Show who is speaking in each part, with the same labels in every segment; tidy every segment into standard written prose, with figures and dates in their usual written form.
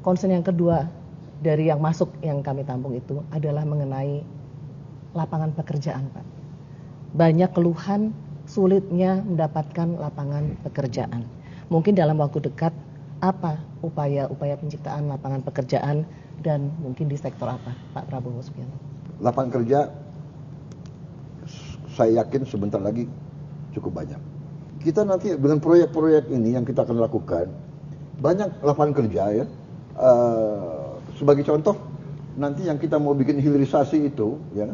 Speaker 1: concern yang kedua dari yang masuk yang kami tampung itu adalah mengenai lapangan pekerjaan, Pak. Banyak keluhan sulitnya mendapatkan lapangan pekerjaan. Mungkin dalam waktu dekat apa upaya penciptaan lapangan pekerjaan dan mungkin di sektor apa, Pak Prabowo Subianto?
Speaker 2: Lapangan kerja saya yakin sebentar lagi cukup banyak. Kita nanti dengan proyek-proyek ini yang kita akan lakukan, banyak lapangan kerja ya. Sebagai contoh, nanti yang kita mau bikin hilirisasi itu ya,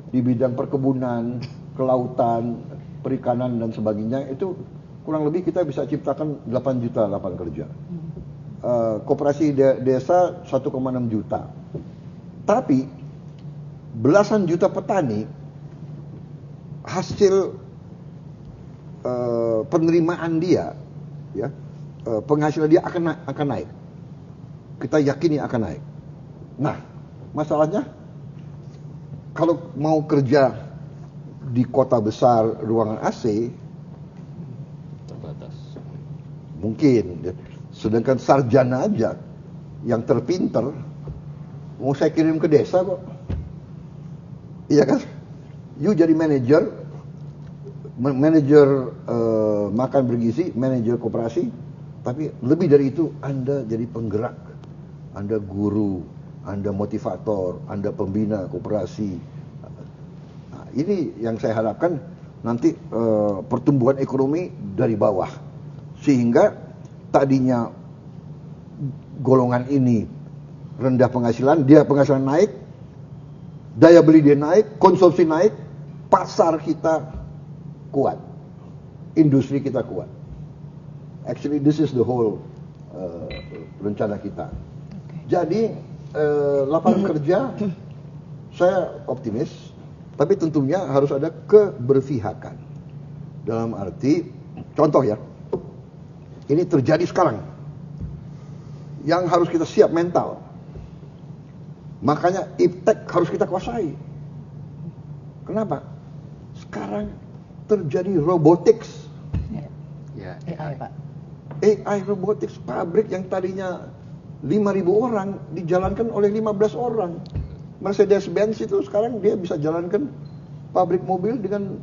Speaker 2: di bidang perkebunan, kelautan, perikanan dan sebagainya, itu kurang lebih kita bisa ciptakan 8 juta lapangan kerja. Koperasi desa 1,6 juta. Tapi belasan juta petani hasil penerimaan dia, ya, penghasilan dia akan naik. Kita yakini akan naik. Nah, masalahnya kalau mau kerja di kota besar ruangan AC
Speaker 3: terbatas.
Speaker 2: Mungkin. Sedangkan sarjana aja yang terpinter mau saya kirim ke desa kok. Iya kan? You jadi manajer makan bergizi, manajer koperasi, tapi lebih dari itu Anda jadi penggerak, Anda guru, Anda motivator, Anda pembina koperasi. Nah, ini yang saya harapkan nanti pertumbuhan ekonomi dari bawah, sehingga tadinya golongan ini rendah penghasilan, dia penghasilan naik, daya beli dia naik, konsumsi naik, pasar kita kuat, industri kita kuat. Actually this is the whole rencana kita. Jadi lapangan kerja saya optimis, tapi tentunya harus ada keberpihakan. Dalam arti, contoh ya, ini terjadi sekarang, yang harus kita siap mental. Makanya iptek harus kita kuasai. Kenapa? Sekarang terjadi robotics.
Speaker 3: Ya,
Speaker 1: AI, Pak.
Speaker 2: AI robotics, pabrik yang tadinya 5.000 orang dijalankan oleh 15 orang. Mercedes-Benz itu sekarang dia bisa jalankan pabrik mobil dengan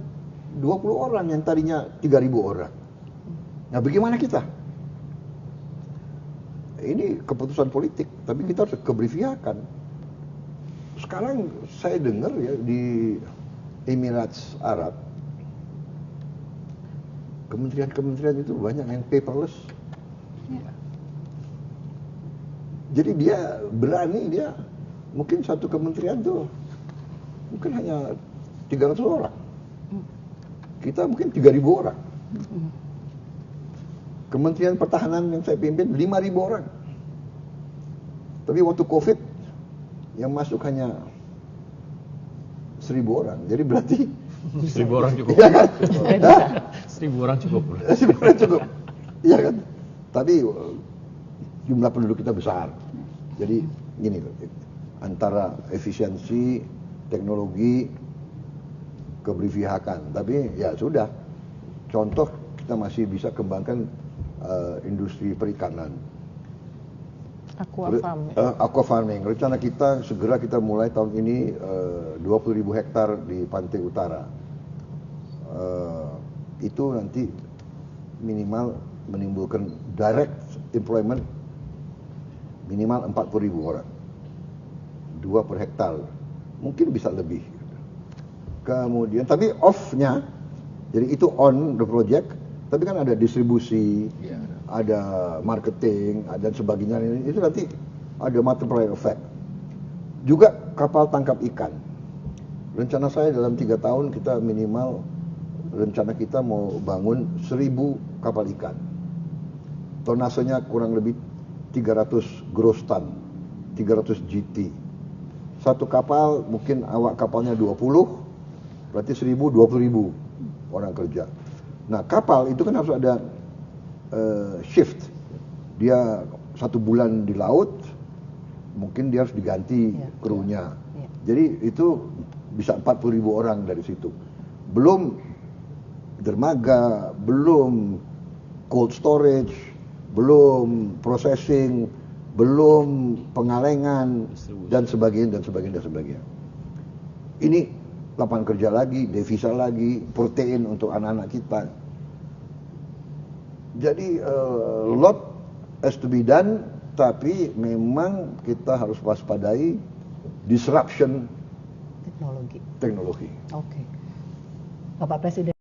Speaker 2: 20 orang yang tadinya 3.000 orang. Nah, bagaimana kita? Ini keputusan politik, tapi kita harus keberpihakan. Sekarang saya dengar ya di Emirates Arab, kementerian-kementerian itu banyak yang paperless.
Speaker 1: Ya.
Speaker 2: Jadi dia berani, dia mungkin satu kementerian tuh mungkin hanya 300 orang. Kita mungkin 3.000 orang. Kementerian Pertahanan yang saya pimpin 5.000 orang. Tapi waktu Covid yang masuk hanya 1.000 orang. Jadi berarti
Speaker 3: 1.000 orang cukup.
Speaker 2: Iya kan?
Speaker 3: 1.000 orang cukup.
Speaker 2: 1.000 orang cukup. Iya kan? Tapi jumlah penduduk kita besar. Jadi gini loh, antara efisiensi, teknologi, keberpihakan. Tapi ya sudah. Contoh kita masih bisa kembangkan industri perikanan. Aqua farming. Rencana kita segera kita mulai tahun ini 20.000 hektar di pantai utara. Itu nanti minimal menimbulkan direct employment minimal 40.000 orang. 2 per hektar. Mungkin bisa lebih. Kemudian tapi off-nya, jadi itu on the project, tapi kan ada distribusi, ada marketing, dan sebagainya. Itu nanti ada multiplier effect. Juga kapal tangkap ikan. Rencana saya dalam 3 tahun kita minimal, rencana kita mau bangun 1.000 kapal ikan. Tonasenya kurang lebih 300 gross ton, 300 GT. Satu kapal mungkin awak kapalnya 20, berarti 1.000, 20.000 orang kerja. Nah, kapal itu kan harus ada shift. Dia 1 bulan di laut, mungkin dia harus diganti krunya. Jadi itu bisa 40.000 orang dari situ. Belum dermaga, belum cold storage, belum processing, belum pengalengan
Speaker 3: Distribusi.
Speaker 2: dan sebagainya. Ini lapangan kerja lagi, devisa lagi, protein untuk anak-anak kita. Jadi lot has to be done, tapi memang kita harus waspadai disruption
Speaker 1: Teknologi.
Speaker 2: teknologi.
Speaker 1: Oke. Bapak Presiden